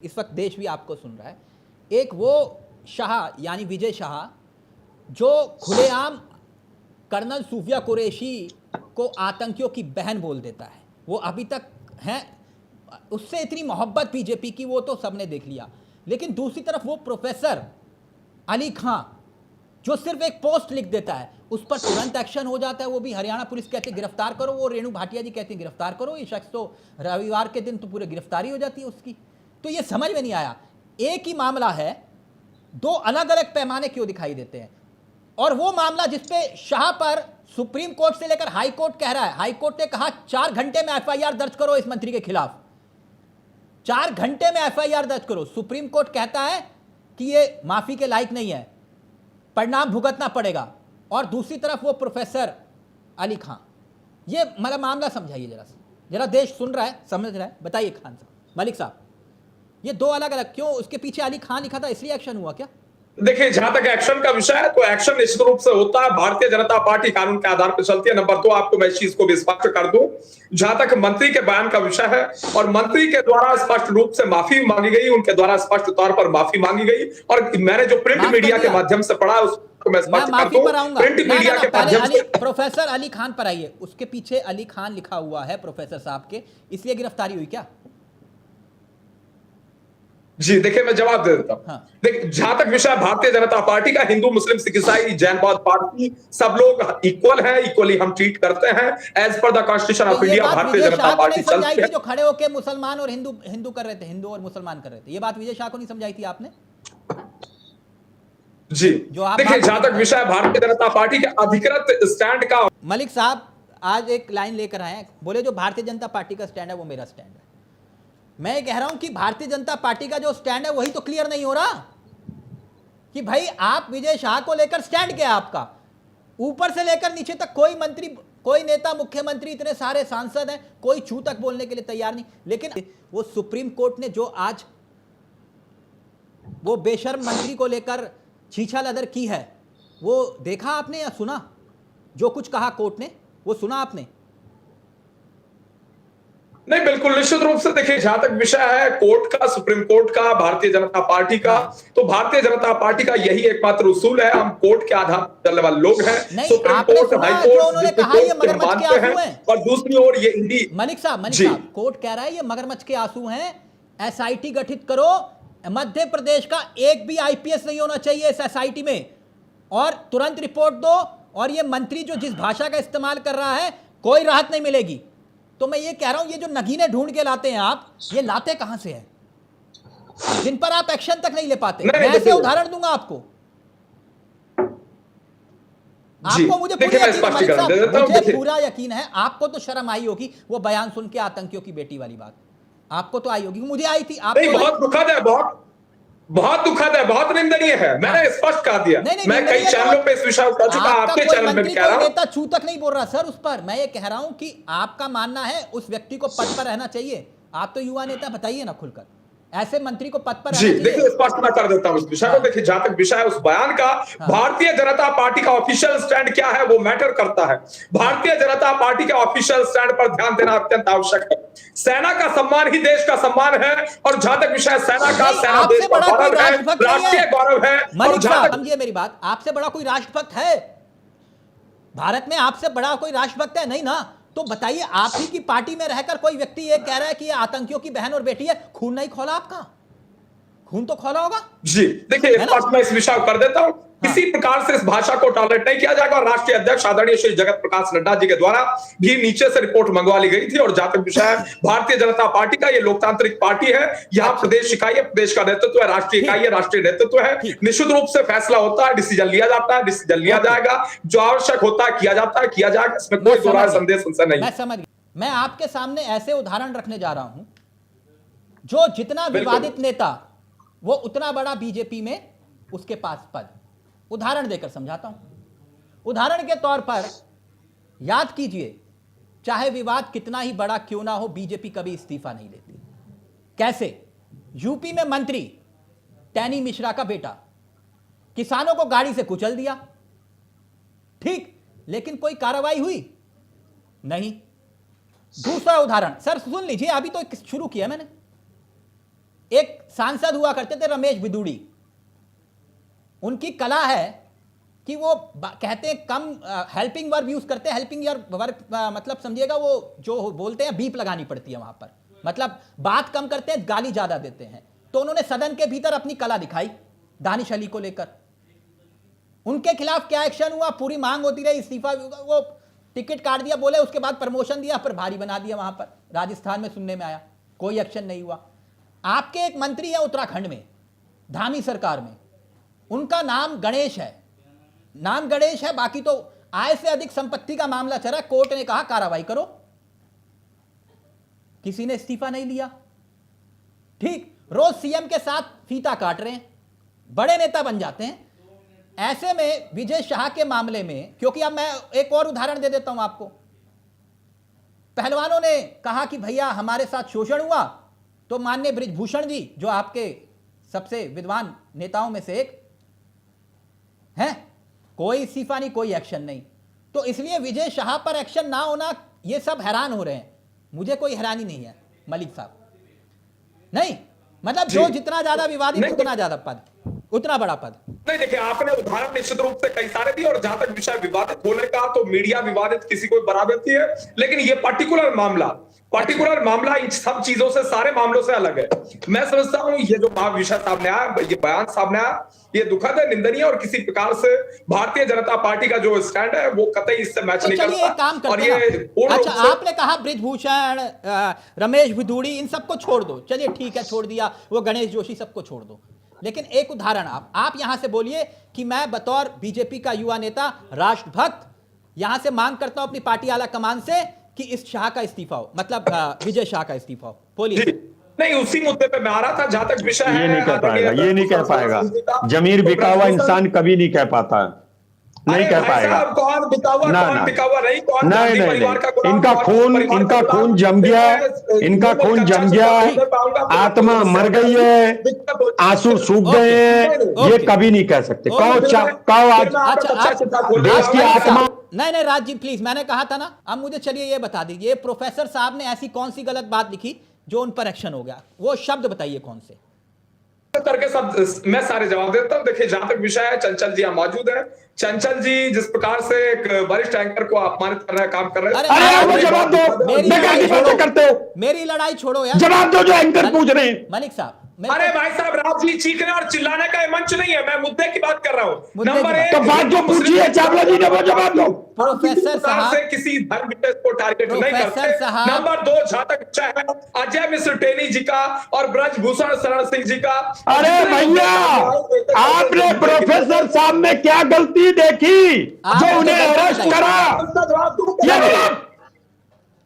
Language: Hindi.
इस वक्त देश भी आपको सुन रहा है। एक वो शाह यानी विजय शाह जो खुलेआम कर्नल सूफिया कुरैशी को आतंकियों की बहन बोल देता है, वो अभी तक हैं, उससे इतनी मोहब्बत बीजेपी की वो तो सबने देख लिया। लेकिन दूसरी तरफ वो प्रोफेसर अली खां जो सिर्फ एक पोस्ट लिख देता है, उस पर तुरंत एक्शन हो जाता है। वो भी हरियाणा पुलिस कहती है गिरफ्तार करो, वो रेणु भाटिया जी कहती है गिरफ्तार करो। ये शख्स तो रविवार के दिन तो पूरे गिरफ्तारी हो जाती है उसकी। तो ये समझ में नहीं आया, एक ही मामला है, दो अलग अलग पैमाने क्यों दिखाई देते हैं। और वो मामला जिसपे शाह पर सुप्रीम कोर्ट से लेकर हाई कोर्ट कह रहा है, हाई कोर्ट ने कहा 4 घंटे में एफआईआर दर्ज करो इस मंत्री के खिलाफ, 4 घंटे में एफआईआर दर्ज करो। सुप्रीम कोर्ट कहता है कि ये माफी के लायक नहीं है, परिणाम भुगतना पड़ेगा। और दूसरी तरफ वो प्रोफेसर अली खां, ये मतलब मामला समझाइए जरा देश सुन रहा है, समझ रहा है, बताइए खान साहब, मलिक साहब, ये दो अलग अलग क्यों? उसके पीछे अली खान लिखा था इसलिए एक्शन हुआ क्या? देखिए, जहां तक एक्शन का विषय है तो एक्शन निश्चित रूप से होता है, भारतीय जनता पार्टी कानून के आधार पर चलती है। नंबर 2, आपको मैं इस चीज को भी स्पष्ट कर दूं, जहां तक मंत्री के बयान का विषय है और मंत्री के द्वारा स्पष्ट रूप से माफी मांगी गई, उनके द्वारा स्पष्ट तौर पर माफी मांगी गई। और मैंने जो प्रिंट मीडिया के माध्यम से पढ़ा उसको मैं स्पष्ट कर दूं, प्रिंट मीडिया के माध्यम से प्रोफेसर अली खान पर आइए, उसके पीछे अली खान लिखा हुआ है प्रोफेसर साहब के, इसलिए गिरफ्तारी हुई क्या? जी देखिए, मैं जवाब दे देता हूं। हाँ। देखिए, जहां तक विषय भारतीय जनता पार्टी का, हिंदू मुस्लिम सिख ईसाई जैन बौद्ध पार्टी सब लोग इक्वल हैं, इक्वली हम ट्रीट करते हैं as per the constitution of India. Bharatiya Janata party चलती है। जो खड़े होकर मुसलमान और हिंदू कर रहे थे, हिंदू और मुसलमान कर रहे थे, ये बात विजय शाह को नहीं समझाई थी आपने? जी देखिए, जहां तक विषय भारतीय जनता पार्टी के अधिकृत स्टैंड का, मलिक साहब आज एक लाइन लेकर आए, बोले जो भारतीय जनता पार्टी का स्टैंड है वो मेरा स्टैंड है। मैं ये कह रहा हूं कि भारतीय जनता पार्टी का जो स्टैंड है वही तो क्लियर नहीं हो रहा कि भाई आप विजय शाह को लेकर स्टैंड क्या है आपका। ऊपर से लेकर नीचे तक कोई मंत्री, कोई नेता, मुख्यमंत्री, इतने सारे सांसद हैं, कोई छू तक बोलने के लिए तैयार नहीं। लेकिन वो सुप्रीम कोर्ट ने जो आज वो बेशर्म मंत्री को लेकर छीछा लदर की है, वो देखा आपने या सुना? जो कुछ कहा कोर्ट ने वो सुना आपने? नहीं, बिल्कुल निश्चित रूप से। देखिए, जहां तक विषय है कोर्ट का, सुप्रीम कोर्ट का, भारतीय जनता पार्टी का, तो भारतीय जनता पार्टी का यही एकमात्र उसूल है, हम कोर्ट के आधार पर चलने वाले लोग हैं। सुप्रीम कोर्ट, हाई कोर्ट, और दूसरी ओर ये इंडी। मलिक साहब, कोर्ट कह रहा है ये मगरमच्छ के आंसू हैं, एसआईटी गठित करो, मध्य प्रदेश का एक भी आईपीएस नहीं होना चाहिए इस एसआईटी में, और तुरंत रिपोर्ट दो। और ये मंत्री जो जिस भाषा का इस्तेमाल कर रहा है कोई राहत नहीं मिलेगी। तो मैं ये कह रहा हूं, ये जो नगीने ढूंढ के लाते हैं आप, ये लाते कहां से हैं जिन पर आप एक्शन तक नहीं ले पाते? मैं ऐसे उदाहरण दूंगा आपको, मुझे पूरा यकीन है, आपको तो शर्म आई होगी वो बयान सुन के, आतंकियों की बेटी वाली बात आपको तो आई होगी, मुझे आई थी। बहुत दुखद है, बहुत दुखद है, बहुत निंदनीय है। मैंने स्पष्ट कहा दिया, मैं कई चैनलों पे इस विषय कर चुका, आपके चैनल में कह रहा हूं। नेता छू तक नहीं बोल रहा सर उस पर। मैं ये कह रहा हूं कि आपका मानना है उस व्यक्ति को पद पर रहना चाहिए। आप तो युवा नेता, बताइए ना खुलकर, ऐसे मंत्री को पद पर रहना चाहिए। देखिए, स्पष्ट मैं कर देता हूं इस विषय को। देखिए, जहां तक विषय है उस बयान का, भारतीय जनता पार्टी का ऑफिशियल स्टैंड क्या है वो मैटर करता है। भारतीय जनता पार्टी के ऑफिशियल स्टैंड पर ध्यान देना अत्यंत आवश्यक है। सेना का सम्मान ही देश का सम्मान है, और जहां तक विषय सेना का, सेना देश का गौरव है, राष्ट्रीय गौरव है। मलिक साहब समझिए मेरी बात, आपसे बड़ा कोई राष्ट्रभक्त है भारत में? आपसे बड़ा कोई राष्ट्रभक्त है? नहीं ना। तो बताइए, आप ही की पार्टी में रहकर कोई व्यक्ति ये कह रहा है कि ये आतंकियों की बहन और बेटी है। खून नहीं खोला आपका? खून तो खोला होगा। जी देखिए, मैं इस विषय को कर देता हूं। किसी प्रकार से इस भाषा को टॉलरेट नहीं किया जाएगा। और राष्ट्रीय अध्यक्ष आदरणीय श्री जगत प्रकाश नड्डा जी के द्वारा भी नीचे से रिपोर्ट मंगवा ली गई थी। और जहां तक विषय है भारतीय जनता पार्टी का, ये लोकतांत्रिक पार्टी है, यहाँ प्रदेश इकाई है, प्रदेश का नेतृत्व है, राष्ट्रीय इकाई है, राष्ट्रीय नेतृत्व है। निश्चित रूप से फैसला होता है, डिसीजन लिया जाता है, डिसीजन लिया जाएगा, जो आवश्यक होता है किया जाता है, किया जाएगा, इसमें कोई दो राय संदेह नहीं। मैं समझ गया। मैं आपके सामने ऐसे उदाहरण रखने जा रहा हूं, जो जितना विवादित नेता वो उतना बड़ा बीजेपी में उसके पास पद। उदाहरण देकर समझाता हूं। उदाहरण के तौर पर याद कीजिए, चाहे विवाद कितना ही बड़ा क्यों ना हो, बीजेपी कभी इस्तीफा नहीं देती। कैसे? यूपी में मंत्री टैनी मिश्रा का बेटा किसानों को गाड़ी से कुचल दिया, ठीक, लेकिन कोई कार्रवाई हुई नहीं। दूसरा उदाहरण सर सुन लीजिए, अभी तो शुरू किया मैंने। एक सांसद हुआ करते थे रमेश बिदुड़ी, उनकी कला है कि वो कहते हैं कम हेल्पिंग वर्ब यूज करते हैं, हेल्पिंग वर्ब मतलब समझिएगा वो जो बोलते हैं बीप लगानी पड़ती है वहां पर, मतलब बात कम करते हैं गाली ज्यादा देते हैं। तो उन्होंने सदन के भीतर अपनी कला दिखाई दानिश अली को लेकर, उनके खिलाफ क्या एक्शन हुआ, पूरी मांग होती रही इस्तीफा, वो टिकट काट दिया, बोले उसके बाद प्रमोशन दिया, पर भारी बना दिया वहां पर, राजस्थान में सुनने में आया, कोई एक्शन नहीं हुआ। आपके एक मंत्री है उत्तराखंड में, धामी सरकार में, उनका नाम गणेश है, नाम गणेश है, बाकी तो आय से अधिक संपत्ति का मामला चला, कोर्ट ने कहा कार्रवाई करो, किसी ने इस्तीफा नहीं लिया। ठीक, रोज सीएम के साथ फीता काट रहे हैं, बड़े नेता बन जाते हैं। ऐसे में विजय शाह के मामले में, क्योंकि अब मैं एक और उदाहरण दे देता हूं आपको, पहलवानों ने कहा कि भैया हमारे साथ शोषण हुआ, तो माननीय बृजभूषण जी जो आपके सबसे विद्वान नेताओं में से एक हैं, कोई इस्तीफा नहीं, कोई एक्शन नहीं। तो इसलिए विजय शाह पर एक्शन ना होना, ये सब हैरान हो रहे हैं, मुझे कोई हैरानी नहीं है मलिक साहब, नहीं मतलब जो जितना ज्यादा विवादित उतना ज्यादा पद, उतना बड़ा पद। नहीं देखिए, आपने उदाहरण निश्चित रूप से कई सारे दिए, और जहां तक विषय विवादित होने का, तो मीडिया विवादित किसी को बराबरती है, लेकिन ये पर्टिकुलर मामला इन सब चीजों से, सारे मामलों से अलग है। मैं समझता हूं ये जो विषय सामने आया, ये बयान सामने आया, ये दुखद है, निंदनीय, और किसी प्रकार से भारतीय जनता पार्टी का जो स्टैंड है वो कतई इससे मैच नहीं करता। और ये अच्छा, आपने कहा बृजभूषण, रमेश बिदुड़ी, इन सबको छोड़ दो, चलिए ठीक है छोड़ दिया, वो गणेश जोशी सबको छोड़ दो, लेकिन एक उदाहरण आप यहां से बोलिए कि मैं बतौर बीजेपी का युवा नेता, राष्ट्रभक्त, यहां से मांग करता हूं अपनी पार्टी आला कमान से कि इस शाह का इस्तीफा हो, मतलब विजय शाह का इस्तीफा हो, बोलिए। नहीं, उसी मुद्दे पे मैं आ रहा था, जहां तक विषय है, ये नहीं कह पाएगा, ये नहीं कह पाएगा, जमीर बिका हुआ इंसान कभी नहीं कह पाता, नहीं कह पाएगा। कौन बिका हुआ, कौन बिका हुआ नहीं, कौन नहीं, इनका खून जम गया, इनका खून जम गया, आत्मा मर गई है, आंसू सूख गए हैं, ये कभी नहीं कह सकते। कहो आज देश की आत्मा। नहीं राज जी प्लीज, मैंने कहा था ना, अब मुझे चलिए ये बता दीजिए, प्रोफेसर साहब ने ऐसी कौन सी गलत बात लिखी जो उन पर एक्शन हो गया, वो शब्द बताइए कौन से करके, सब मैं सारे जवाब देता हूं। देखिए, जहां तक विषय है, चंचल जी यहाँ मौजूद है, चंचल जी जिस प्रकार से एक वरिष्ठ एंकर को अपमानित करने का काम कर रहे हैं, जवाब दो, मेरी लड़ाई छोड़ो यार, जवाब दो जो एंकर पूछ रहे हैं। मलिक साहब, अरे भाई साहब, राज जी चीखने और चिल्लाने का ये मंच नहीं है, मैं मुद्दे की बात कर रहा हूँ। नंबर एक, तो बात जो पूछी है चावला जी ने वो जवाब दो। प्रोफेसर साहब से किसी धर्म विशेष को टारगेट नहीं करते। नंबर दो, जहां तक है अजय मिश्र टेनी जी का और ब्रजभूषण शरण सिंह जी का। अरे भैया, आपने प्रोफेसर साहब में क्या गलती देखी जो उन्हें अरेस्ट करा?